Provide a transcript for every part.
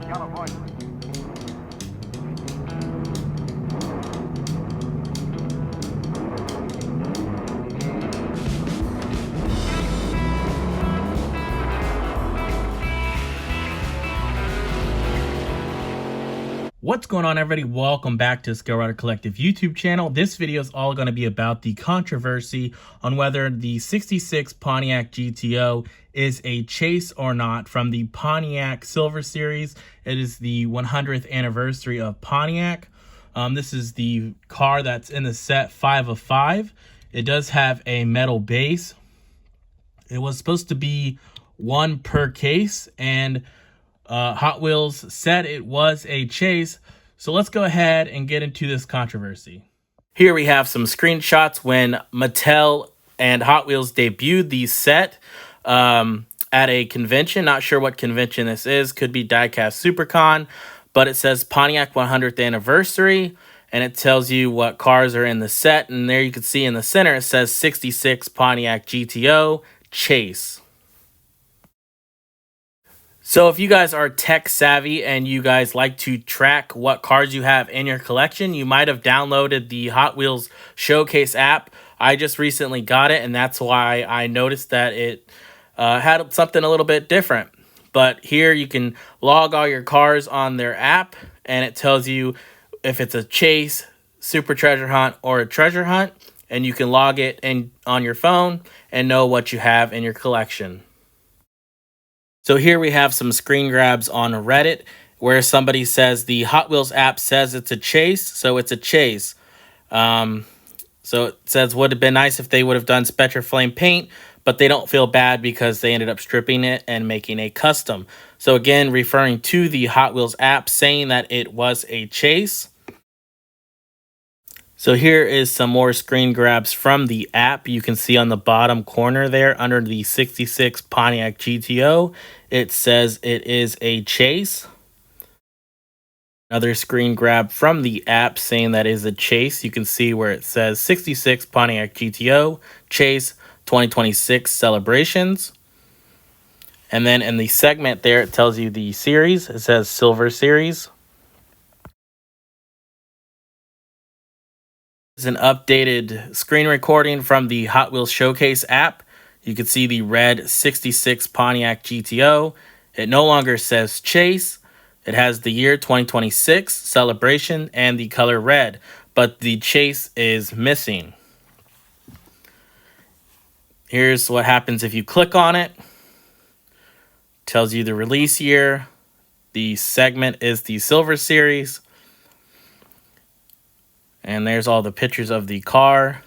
California. What's going on, everybody? Welcome back to Scale Rider Collective YouTube channel. This video is all going to be about the controversy on whether the 66 Pontiac GTO is a chase or not from the Pontiac Silver Series. It is the 100th anniversary of Pontiac. This is the car that's in the set 5 of 5. It does have a metal base. It was supposed to be one per case, and Hot Wheels said it was a chase. So let's go ahead and get into this controversy. Here we have some screenshots when Mattel and Hot Wheels debuted the set at a convention. Not sure what convention this is. Could be Diecast SuperCon, but it says Pontiac 100th anniversary, and it tells you what cars are in the set. And there you can see in the center, it says 66 Pontiac GTO Chase. So if you guys are tech savvy and you guys like to track what cars you have in your collection, you might have downloaded the Hot Wheels Showcase app. I just recently got it, and that's why I noticed that it had something a little bit different. But here you can log all your cars on their app, and it tells you if it's a chase, super treasure hunt, or a treasure hunt, and you can log it on your phone and know what you have in your collection. So here we have some screen grabs on Reddit where somebody says the Hot Wheels app says it's a chase, so it's a chase. So it says would have been nice if they would have done Spectre Flame paint, but they don't feel bad because they ended up stripping it and making a custom. So again, referring to the Hot Wheels app saying that it was a chase. So here is some more screen grabs from the app. You can see on the bottom corner there under the 66 Pontiac GTO, it says it is a chase. Another screen grab from the app saying that is a chase. You can see where it says 66 Pontiac GTO Chase 2026 celebrations. And then in the segment there, it tells you the series. It says Silver Series. Is an updated screen recording from the Hot Wheels Showcase app. You can see the red 66 Pontiac GTO. It no longer says chase. It has the year 2026 celebration and the color red, but the chase is missing. Here's what happens if you click on it. Tells you the release year. The segment is the Silver Series. And there's all the pictures of the car.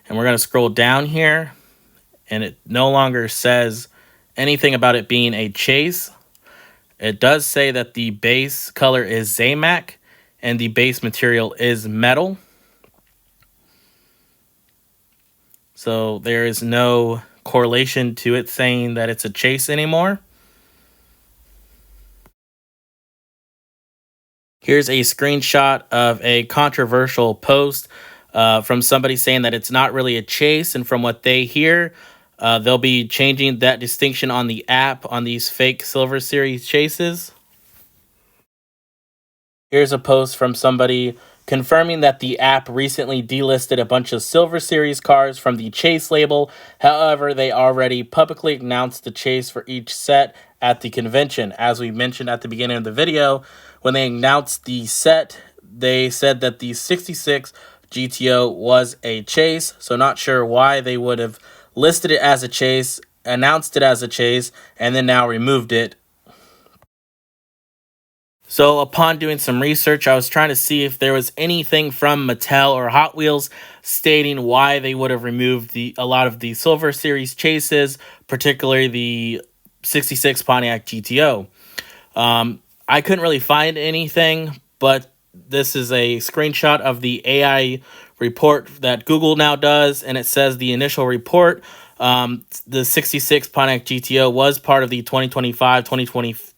And we're going to scroll down here. And it no longer says anything about it being a chase. It does say that the base color is Zamac. And the base material is metal. So there is no correlation to it saying that it's a chase anymore. Here's a screenshot of a controversial post from somebody saying that it's not really a chase. And from what they hear, they'll be changing that distinction on the app on these fake Silver Series chases. Here's a post from somebody confirming that the app recently delisted a bunch of Silver Series cars from the chase label. However, they already publicly announced the chase for each set at the convention. As we mentioned at the beginning of the video, when they announced the set, they said that the 66 GTO was a chase. So not sure why they would have listed it as a chase, announced it as a chase, and then now removed it. So upon doing some research, I was trying to see if there was anything from Mattel or Hot Wheels stating why they would have removed a lot of the Silver Series chases, particularly the 66 Pontiac GTO. I couldn't really find anything, but this is a screenshot of the AI report that Google now does, and it says the initial report, the 66 Pontiac GTO was part of the 2025-2026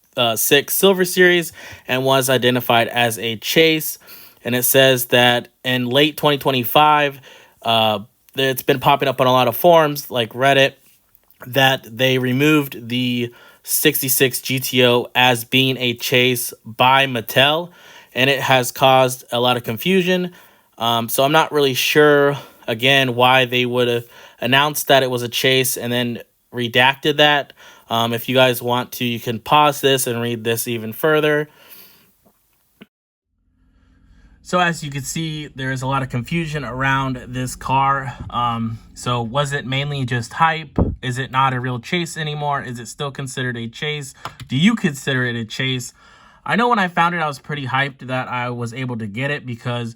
Silver Series and was identified as a chase. And it says that in late 2025, it's been popping up on a lot of forums like Reddit, that they removed the 66 GTO as being a chase by Mattel, and it has caused a lot of confusion. So I'm not really sure, again, why they would have announced that it was a chase and then redacted that. If you guys want to, you can pause this and read this even further. So as you can see, there is a lot of confusion around this car. So was it mainly just hype? Is it not a real chase anymore? Is it still considered a chase? Do you consider it a chase? I know when I found it, I was pretty hyped that I was able to get it because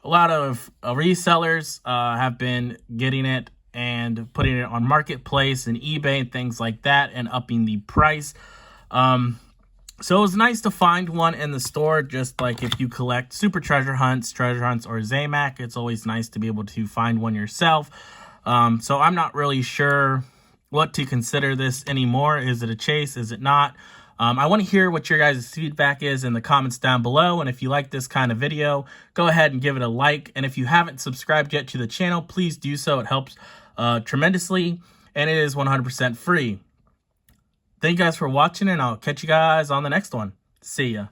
a lot of resellers have been getting it and putting it on Marketplace and eBay and things like that and upping the price. So it was nice to find one in the store, just like if you collect Super Treasure Hunts, or Zamac, it's always nice to be able to find one yourself. So I'm not really sure what to consider this anymore. Is it a chase? Is it not? I want to hear what your guys' feedback is in the comments down below. And if you like this kind of video, go ahead and give it a like. And if you haven't subscribed yet to the channel, please do so. It helps tremendously, and it is 100% free. Thank you guys for watching, and I'll catch you guys on the next one. See ya.